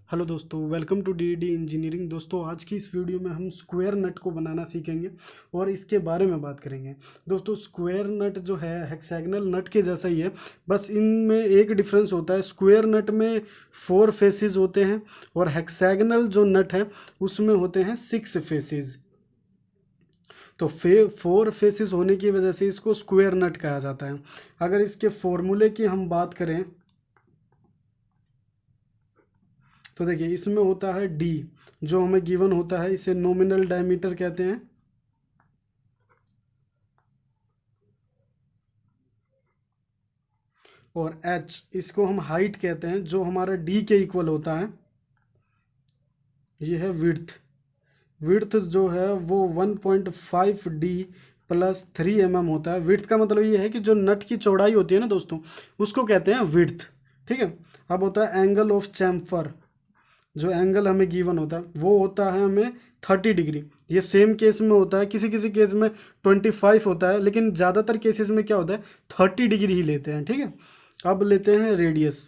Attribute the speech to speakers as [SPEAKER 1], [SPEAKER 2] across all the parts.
[SPEAKER 1] Hello दोस्तों, welcome to D engineering. दोस्तों, आज की इस वीडियो में हम स्क्वायर नट को बनाना सीखेंगे और इसके बारे में बात करेंगे। दोस्तों, स्क्वायर नट जो है हेक्सागोनल नट के जैसा ही है, बस इनमें एक डिफरेंस होता है। स्क्वायर नट में 4 फेसेस होते हैं और हेक्सागोनल जो नट है उसमें होते हैं 6 फेसेस। तो 4 फेसेस होने की वजह से इसको स्क्वायर नट कहा जाता है। अगर इसके फॉर्मूले की हम बात करें तो देखिए, इसमें होता है डी, जो हमें गिवन होता है, इसे नॉमिनल डायमीटर कहते हैं। और एच, इसको हम हाइट कहते हैं, जो हमारा डी के इक्वल होता है। ये है विड्थ। विड्थ जो है वो 1.5 डी प्लस 3 mm होता है। विड्थ का मतलब ये है कि जो नट की चौड़ाई होती है ना दोस्तों, उसको कहते हैं विड्थ। ठीक है। अब होता है एंगल ऑफ चैम्फर। जो एंगल हमें गिवन होता है वो होता है हमें 30 डिग्री। ये सेम केस में होता है, किसी किसी केस में 25 होता है, लेकिन ज़्यादातर केसेस में क्या होता है, 30 डिग्री ही लेते हैं। ठीक है। अब लेते हैं रेडियस।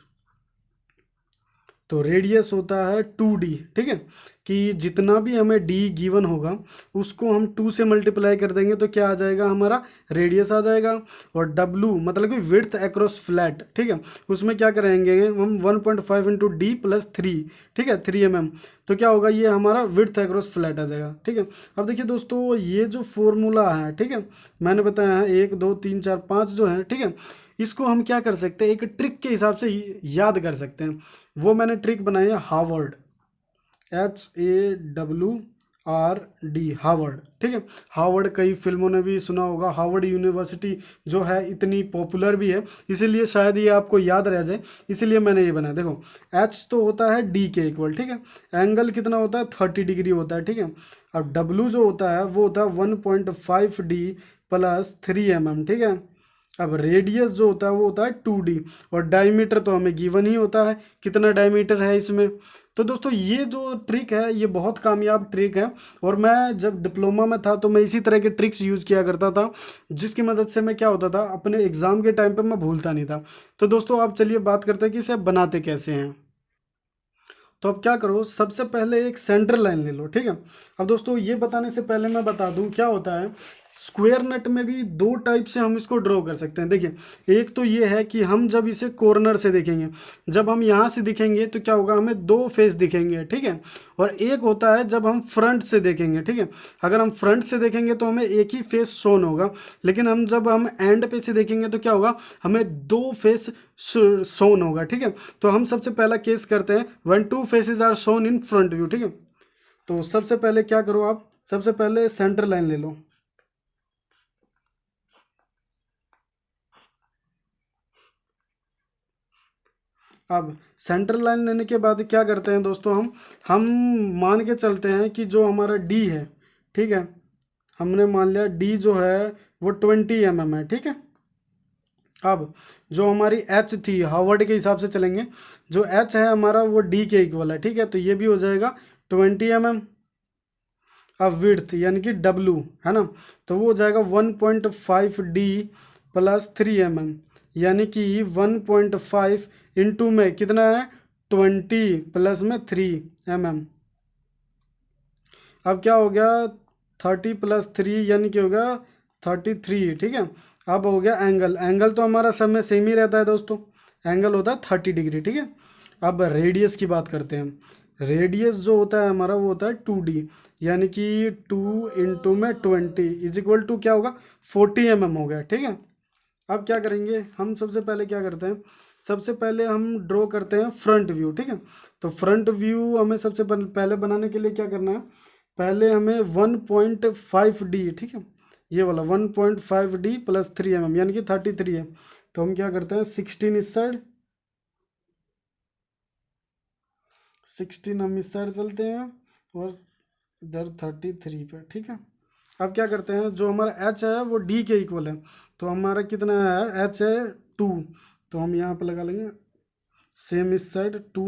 [SPEAKER 1] तो रेडियस होता है 2D। ठीक है। कि जितना भी हमें डी गिवन होगा उसको हम 2 से मल्टीप्लाई कर देंगे तो क्या आ जाएगा, हमारा रेडियस आ जाएगा। और डब्लू मतलब कि विड्थ अक्रॉस फ्लैट। ठीक है। उसमें क्या करेंगे हम, 1.5 इंटू डी प्लस 3। ठीक है, 3 mm। तो क्या होगा, ये हमारा विड्थ अक्रॉस फ्लैट आ जाएगा। ठीक है। अब देखिए दोस्तों, ये जो फॉर्मूला है, ठीक है, मैंने बताया है 1 2 3 4 5 जो है, ठीक है, इसको हम क्या कर सकते हैं, एक ट्रिक के हिसाब से याद कर सकते हैं। वो मैंने ट्रिक बनाई है हार्वर्ड, HAWRD, हार्वर्ड। ठीक है। हार्वर्ड कई फिल्मों ने भी सुना होगा। हार्वर्ड यूनिवर्सिटी जो है इतनी पॉपुलर भी है, इसीलिए शायद ये आपको याद रह जाए, इसीलिए मैंने ये बनाया। देखो, एच तो होता है डी के इक्वल। ठीक है। एंगल कितना होता है, 30 डिग्री होता है। ठीक है। अब डब्लू जो होता है वो होता है 1.5 डी प्लस 3 mm। ठीक है। अब रेडियस जो होता है वो होता है 2D। और डायमीटर तो हमें गिवन ही होता है, कितना डायमीटर है इसमें। तो दोस्तों, ये जो ट्रिक है ये बहुत कामयाब ट्रिक है। और मैं जब डिप्लोमा में था तो मैं इसी तरह के ट्रिक्स यूज किया करता था, जिसकी मदद से मैं क्या होता था, अपने एग्जाम के टाइम पे मैं भूलता नहीं था। तो दोस्तों, आप चलिए बात करते हैं कि इसे बनाते कैसे हैं। तो अब क्या करो, सबसे पहले एक सेंटर लाइन ले लो। ठीक है। अब दोस्तों, ये बताने से पहले मैं बता दूं क्या होता है। स्क्वायर नट में भी दो टाइप से हम इसको ड्रॉ कर सकते हैं। देखिए, एक तो ये है कि हम जब इसे कॉर्नर से देखेंगे, जब हम यहाँ से दिखेंगे तो क्या होगा, हमें दो फेस दिखेंगे। ठीक है। और एक होता है जब हम फ्रंट से देखेंगे। ठीक है। अगर हम फ्रंट से देखेंगे तो हमें एक ही फेस शोन होगा, लेकिन हम जब हम एंड पे से देखेंगे तो क्या होगा, हमें दो फेस शोन होगा। ठीक है। तो हम सबसे पहला केस करते हैं, when two faces are shown in front view. ठीक है। तो सबसे पहले क्या करो आप, सबसे पहले सेंटर लाइन ले लो। अब सेंटर लाइन लेने के बाद क्या करते हैं दोस्तों, हम मान के चलते हैं कि जो हमारा डी है, ठीक है, हमने मान लिया डी जो है वो 20 mm है। ठीक है। अब जो हमारी एच थी, हार्वर्ड के हिसाब से चलेंगे, जो एच है हमारा वो डी के इक्वल है। ठीक है। तो ये भी हो जाएगा 20 mm। अब विड्थ यानी कि डब्लू है ना, तो वो हो जाएगा 1.5 डी प्लस 3 mm। यानी कि 1.5 इंटू में कितना है, 20 प्लस में 3 mm। अब क्या हो गया, 30 + 3 यानी कि हो गया 33। ठीक है। अब हो गया एंगल। एंगल तो हमारा सब में सेम ही रहता है दोस्तों, एंगल होता है 30 डिग्री। ठीक है। अब रेडियस की बात करते हैं। रेडियस जो होता है हमारा वो होता है 2D, यानी कि 2 इंटू में 20 इज इक्वल टू क्या होगा, 40 mm हो गया। ठीक है। अब क्या करेंगे, हम सबसे पहले क्या करते हैं, सबसे पहले हम ड्रॉ करते हैं फ्रंट व्यू। ठीक है। तो फ्रंट व्यू हमें सबसे पहले बनाने के लिए क्या करना है, पहले हमें 1.5 डी, ठीक है, ये वाला 1.5 डी प्लस 3 mm यानी कि 33 है। तो हम क्या करते हैं, 16 इस साइड, 16 हम इस साइड चलते हैं और इधर 33 पे। ठीक है। अब क्या करते हैं, जो हमारा एच है वो डी के इक्वल है, तो हमारा कितना है, एच है 2। तो हम यहाँ पे लगा लेंगे सेम इस साइड 2।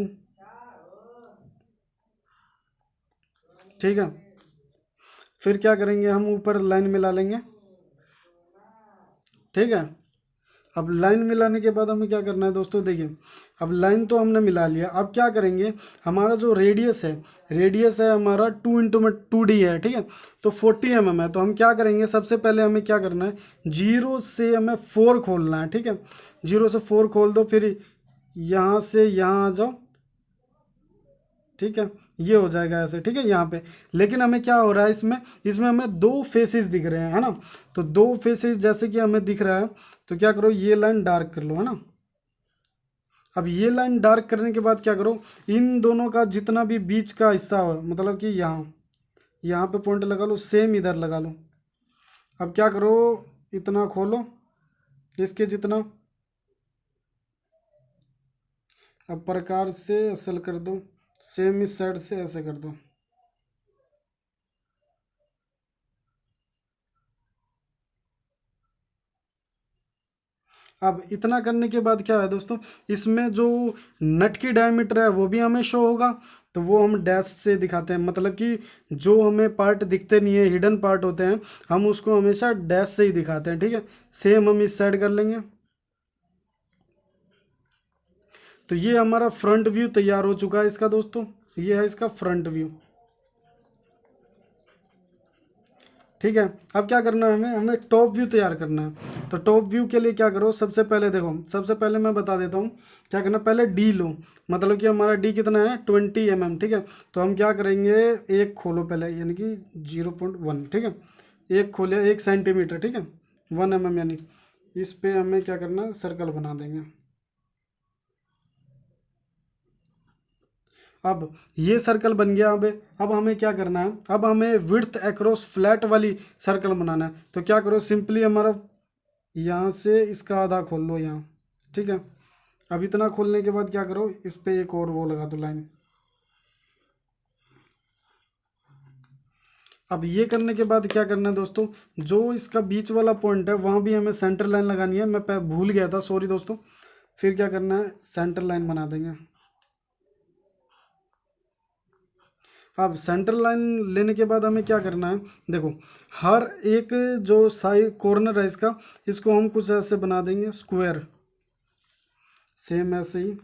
[SPEAKER 1] ठीक है। फिर क्या करेंगे, हम ऊपर लाइन मिला लेंगे। ठीक है। अब लाइन मिलाने के बाद हमें क्या करना है दोस्तों, देखिए अब लाइन तो हमने मिला लिया। अब क्या करेंगे, हमारा जो रेडियस है हमारा 2 × 2d है, ठीक है। तो 40 mm है। तो हम क्या करेंगे, सबसे पहले हमें क्या करना है, 0 से हमें 4 खोलना है, ठीक है। 0 से 4 खोल दो, फिर यहाँ से यहाँ आ जाओ, ठीक है। ये हो जाएगा ऐसे, ठीक है यहाँ पे। लेकिन हमें क्या हो रहा है इसमें, इसमें हमें दो फेसेस दिख रहे हैं, है ना। तो दो फेसेस जैसे कि हमें दिख रहा है, तो क्या करो, ये लाइन डार्क कर लो, है ना। अब ये लाइन डार्क करने के बाद क्या करो, इन दोनों का जितना भी बीच का हिस्सा हो, मतलब कि यहाँ पे पॉइंट लगा लो, सेम इधर लगा लो। अब क्या करो, इतना खोलो, इसके जितना, अब प्रकार से असल कर दो, सेम इस साइड से ऐसे कर दो। अब इतना करने के बाद क्या है दोस्तों, इसमें जो नट की डायमीटर है वो भी हमें शो होगा। तो वो हम डैश से दिखाते हैं, मतलब कि जो हमें पार्ट दिखते नहीं है, हिडन पार्ट होते हैं, हम उसको हमेशा डैश से ही दिखाते हैं, ठीक है। सेम हम इस साइड कर लेंगे। तो ये हमारा फ्रंट व्यू तैयार हो चुका है इसका दोस्तों, ये है इसका फ्रंट व्यू, ठीक है। अब क्या करना है, हमें हमें टॉप व्यू तैयार करना है। तो टॉप व्यू के लिए क्या करो, सबसे पहले देखो, सबसे पहले मैं बता देता हूँ क्या करना। पहले डी लो, मतलब कि हमारा डी कितना है, 20 mm, ठीक है। तो हम क्या करेंगे, एक खोलो पहले, यानी कि 0.1, ठीक है। एक खोले, 1 सेंटीमीटर, ठीक है, 1 mm, यानी इस पे हमें क्या करना है, सर्कल बना देंगे। अब ये सर्कल बन गया। अब हमें क्या करना है, अब हमें विड्थ अक्रॉस फ्लैट वाली सर्कल बनाना है। तो क्या करो, सिंपली हमारा यहाँ से इसका आधा खोल लो यहाँ, ठीक है। अब इतना खोलने के बाद क्या करो, इस पे एक और वो लगा दो लाइन। अब ये करने के बाद क्या करना है दोस्तों, जो इसका बीच वाला पॉइंट है वहाँ भी हमें सेंटर लाइन लगानी है। मैं भूल गया था, सॉरी दोस्तों। फिर क्या करना है, सेंटर लाइन बना देंगे। अब सेंटर लाइन लेने के बाद हमें क्या करना है, देखो हर एक जो साइड कॉर्नर है इसका, इसको हम कुछ ऐसे बना देंगे स्क्वायर, सेम ऐसे ही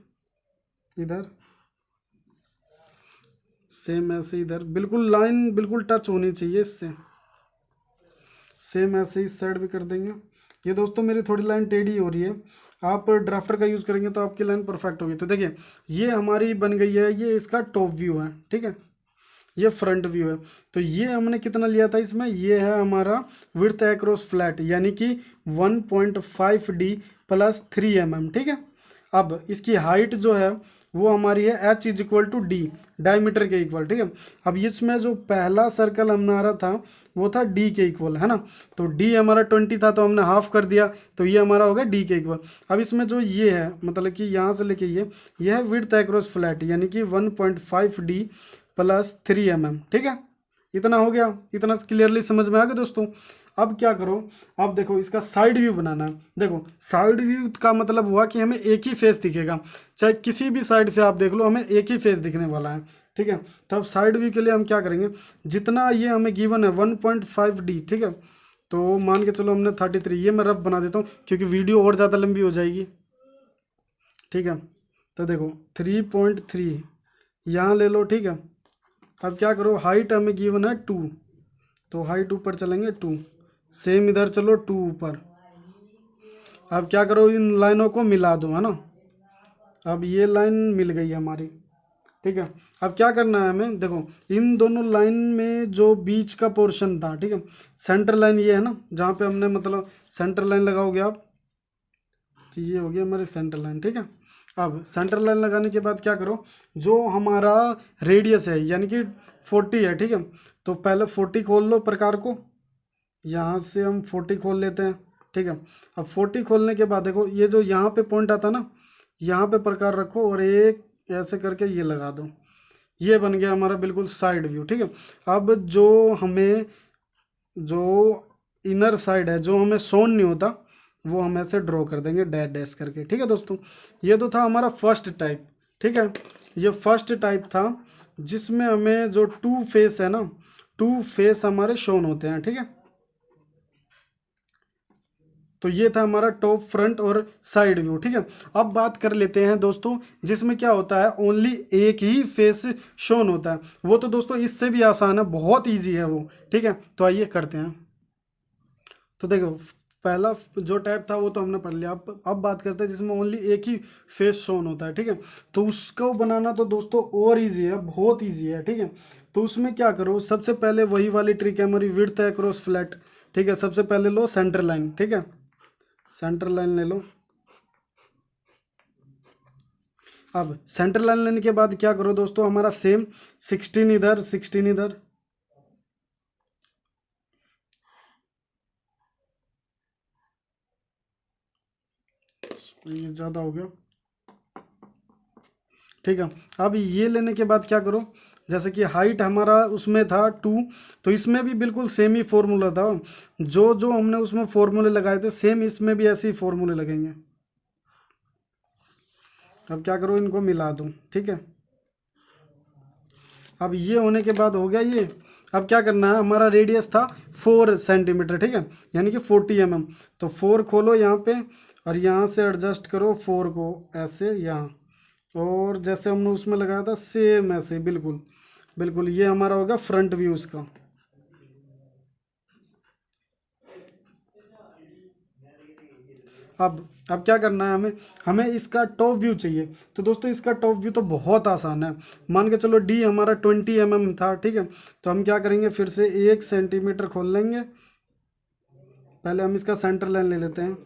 [SPEAKER 1] इधर, सेम ऐसे इधर, बिल्कुल लाइन बिल्कुल टच होनी चाहिए इससे। सेम ऐसे ही साइड भी कर देंगे। ये दोस्तों मेरी थोड़ी लाइन टेढ़ी हो रही है, आप ड्राफ्टर का यूज़ करेंगे तो आपकी लाइन परफेक्ट होगी। तो देखिए ये हमारी बन गई है, ये इसका टॉप व्यू है, ठीक है। ये फ्रंट व्यू है। तो ये हमने कितना लिया था इसमें, ये है हमारा विड्थ अक्रॉस फ्लैट, यानी कि 1.5d प्लस 3 mm, ठीक है। अब इसकी हाइट जो है वो हमारी है h=d, डायमीटर के इक्वल, ठीक है। अब इसमें जो पहला सर्कल हमारा था वो था d के इक्वल, है ना। तो d हमारा 20 था, तो हमने हाफ कर दिया, तो ये हमारा होगा d के इक्वल। अब इसमें जो ये है, मतलब कि यहाँ से लेके ये है विड्थ अक्रॉस फ्लैट, यानी कि 1.5d प्लस 3 mm, ठीक है। इतना हो गया, इतना क्लियरली समझ में आ गया दोस्तों। अब क्या करो, अब देखो इसका साइड व्यू बनाना है। देखो साइड व्यू का मतलब हुआ कि हमें एक ही फेस दिखेगा, चाहे किसी भी साइड से आप देख लो, हमें एक ही फेस दिखने वाला है, ठीक है। तब साइड व्यू के लिए हम क्या करेंगे, जितना ये हमें गिवन है 1.5d, ठीक है। तो मान के चलो हमने 33, ये मैं रफ बना देता हूँ क्योंकि वीडियो और ज़्यादा लंबी हो जाएगी, ठीक है। तो देखो 3.3 यहाँ ले लो, ठीक है। अब क्या करो, हाइट हमें गिवन है 2, तो हाइट ऊपर चलेंगे 2, सेम इधर चलो 2 ऊपर। अब क्या करो, इन लाइनों को मिला दो, है ना। अब ये लाइन मिल गई हमारी, ठीक है। अब क्या करना है हमें, देखो इन दोनों लाइन में जो बीच का पोर्शन था, ठीक है, सेंटर लाइन ये है ना, जहाँ पे हमने मतलब सेंटर लाइन लगाओगे आप, तो ये हो गया हमारी सेंटर लाइन, ठीक है। अब सेंटर लाइन लगाने के बाद क्या करो, जो हमारा रेडियस है यानी कि 40 है, ठीक है। तो पहले 40 खोल लो प्रकार को, यहाँ से हम 40 खोल लेते हैं, ठीक है। अब 40 खोलने के बाद देखो ये जो यहाँ पे पॉइंट आता ना, यहाँ पे प्रकार रखो और एक ऐसे करके ये लगा दो। ये बन गया हमारा बिल्कुल साइड व्यू, ठीक है। अब जो हमें जो इनर साइड है, जो हमें शोन नहीं होता, वो हम ऐसे ड्रॉ कर देंगे डैश डैश करके, ठीक है दोस्तों। ये तो था हमारा फर्स्ट टाइप, ठीक है। ये फर्स्ट टाइप था जिसमें हमें जो टू फेस है ना, टू फेस हमारे शोन होते हैं, ठीक है। तो ये था हमारा टॉप, फ्रंट और साइड व्यू। ठीक है, अब बात कर लेते हैं दोस्तों जिसमें क्या होता है, ओनली एक ही फेस शोन होता है। वो तो दोस्तों इससे भी आसान है, बहुत ईजी है वो। ठीक है, तो आइए करते हैं। तो देखो, पहला जो टैब था वो तो हमने पढ़ लिया। अब बात करते हैं जिसमें ओनली एक ही फेस शोन होता है। ठीक है, तो उसको बनाना तो दोस्तों और इजी है, बहुत इजी है। ठीक है, तो उसमें क्या करो, सबसे पहले वही वाली ट्रिक है हमारी, विड्थ अक्रॉस फ्लैट। ठीक है, सबसे पहले लो सेंटर लाइन। ठीक है, सेंटर लाइन ले लो। अब सेंटर लाइन लेने के बाद क्या करो दोस्तों, हमारा सेम 16 इधर 16 इधर। ये ज़्यादा हो गया। ठीक है, अब ये लेने के बाद क्या करो, जैसे कि हाइट हमारा उसमें था 2, तो इसमें भी बिल्कुल सेम ही फॉर्मूला था। जो जो हमने उसमें फॉर्मूले लगाए थे सेम इसमें भी ऐसे ही फॉर्मूले लगेंगे। अब क्या करो, इनको मिला दो। ठीक है, अब ये होने के बाद हो गया ये। अब क्या करना है, हमारा रेडियस था 4 सेंटीमीटर। ठीक है, यानी कि 40 mm। तो 4 खोलो यहाँ पे, और यहाँ से एडजस्ट करो 4 को ऐसे यहाँ, और जैसे हमने उसमें लगाया था सेम ऐसे, बिल्कुल बिल्कुल। ये हमारा होगा फ्रंट व्यू इसका। अब क्या करना है हमें, हमें इसका टॉप व्यू चाहिए। तो दोस्तों इसका टॉप व्यू तो बहुत आसान है। मान के चलो डी हमारा 20 mm था। ठीक है, तो हम क्या करेंगे, फिर से 1 सेंटीमीटर खोल लेंगे। पहले हम इसका सेंटर लाइन ले लेते हैं।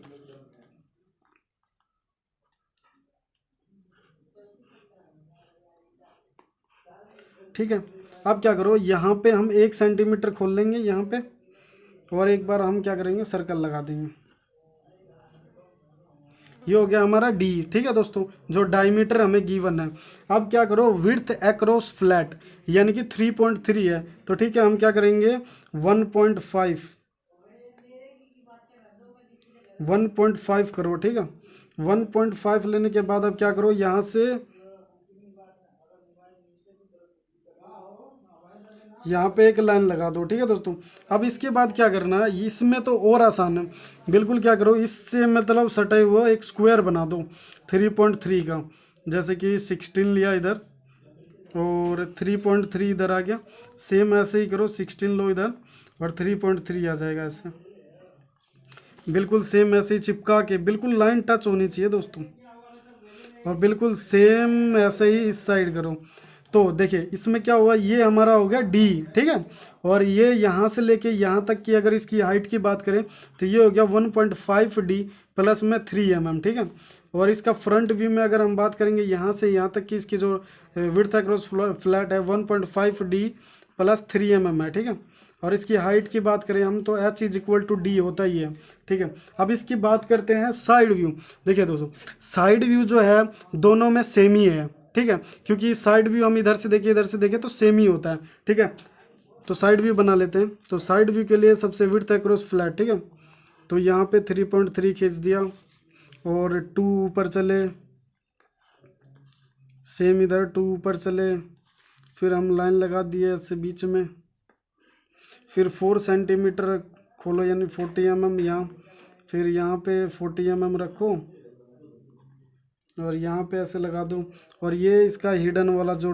[SPEAKER 1] ठीक है, अब क्या करो, यहाँ पे हम 1 सेंटीमीटर खोल लेंगे यहाँ पे, और एक बार हम क्या करेंगे, सर्कल लगा देंगे। ये हो गया हमारा डी। ठीक है दोस्तों, जो डायमीटर हमें गिवन है। अब क्या करो, विड्थ अक्रॉस फ्लैट, यानी कि 3.3 है। तो ठीक है, हम क्या करेंगे, 1.5 1.5 करो। ठीक है, 1.5 लेने के बाद अब क्या करो, यहाँ से यहाँ पे एक लाइन लगा दो। ठीक है दोस्तों, अब इसके बाद क्या करना है, इसमें तो और आसान है बिल्कुल। क्या करो, इससे मतलब सटे हुआ एक स्क्वायर बना दो 3.3 का। जैसे कि 16 लिया इधर, और 3.3 इधर आ गया। सेम ऐसे ही करो, 16 लो इधर, और 3.3 आ जाएगा ऐसे। बिल्कुल सेम ऐसे ही चिपका के, बिल्कुल लाइन टच होनी चाहिए दोस्तों, और बिल्कुल सेम ऐसे ही इस साइड करो। तो देखिए इसमें क्या हुआ, ये हमारा हो गया डी। ठीक है, और ये यहाँ से लेके यहाँ तक की अगर इसकी हाइट की बात करें तो ये हो गया 1.5 डी प्लस में 3 mm। ठीक है, और इसका फ्रंट व्यू में अगर हम बात करेंगे यहाँ से यहाँ तक की, इसकी जो विड्थ अक्रॉस फ्लैट है 1.5 डी प्लस 3 mm है। ठीक है, और इसकी हाइट की बात करें हम तो h is equal to d होता ही है। ठीक है, अब इसकी बात करते हैं साइड व्यू। देखिए दोस्तों, साइड व्यू जो है दोनों में सेम ही है। ठीक है, क्योंकि साइड व्यू हम इधर से देखें इधर से देखें तो सेम ही होता है। ठीक है, तो साइड व्यू बना लेते हैं। तो साइड व्यू के लिए सबसे विड्थ अक्रॉस फ्लैट। ठीक है, तो यहाँ पे 3.3 खींच दिया, और 2 ऊपर चले, सेम इधर 2 ऊपर चले, फिर हम लाइन लगा दिए ऐसे बीच में, फिर 4 सेंटीमीटर खोलो यानी 40 mm यहाँ, फिर यहाँ पे 40 mm रखो, और यहाँ पे ऐसे लगा दो। और ये इसका हिडन वाला जो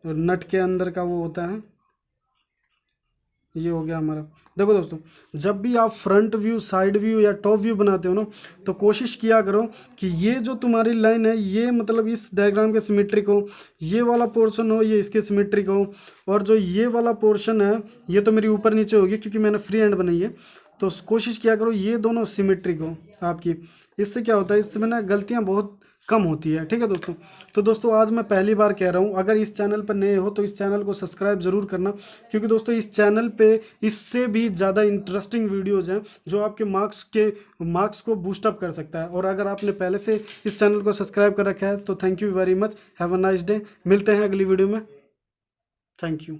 [SPEAKER 1] नट के अंदर का वो होता है, ये हो गया हमारा। देखो दोस्तों, जब भी आप फ्रंट व्यू, साइड व्यू या टॉप व्यू बनाते हो ना, तो कोशिश किया करो कि ये जो तुम्हारी लाइन है ये मतलब इस डायग्राम के सिमेट्रिक हो, ये वाला पोर्शन हो ये इसके सिमेट्रिक हो, और जो ये वाला पोर्शन है ये तो मेरी ऊपर नीचे होगी क्योंकि मैंने फ्री हैंड बनाई है। तो कोशिश किया करो ये दोनों सिमेट्रिक हो आपकी। इससे क्या होता है, इससे ना गलतियाँ बहुत कम होती है। ठीक है दोस्तों, तो दोस्तों आज मैं पहली बार कह रहा हूँ, अगर इस चैनल पर नए हो तो इस चैनल को सब्सक्राइब जरूर करना, क्योंकि दोस्तों इस चैनल पे इससे भी ज़्यादा इंटरेस्टिंग वीडियोस हैं जो आपके मार्क्स को बूस्टअप कर सकता है। और अगर आपने पहले से इस चैनल को सब्सक्राइब कर रखा है तो thank you very much, have a nice day. मिलते हैं अगली वीडियो में, थैंक यू।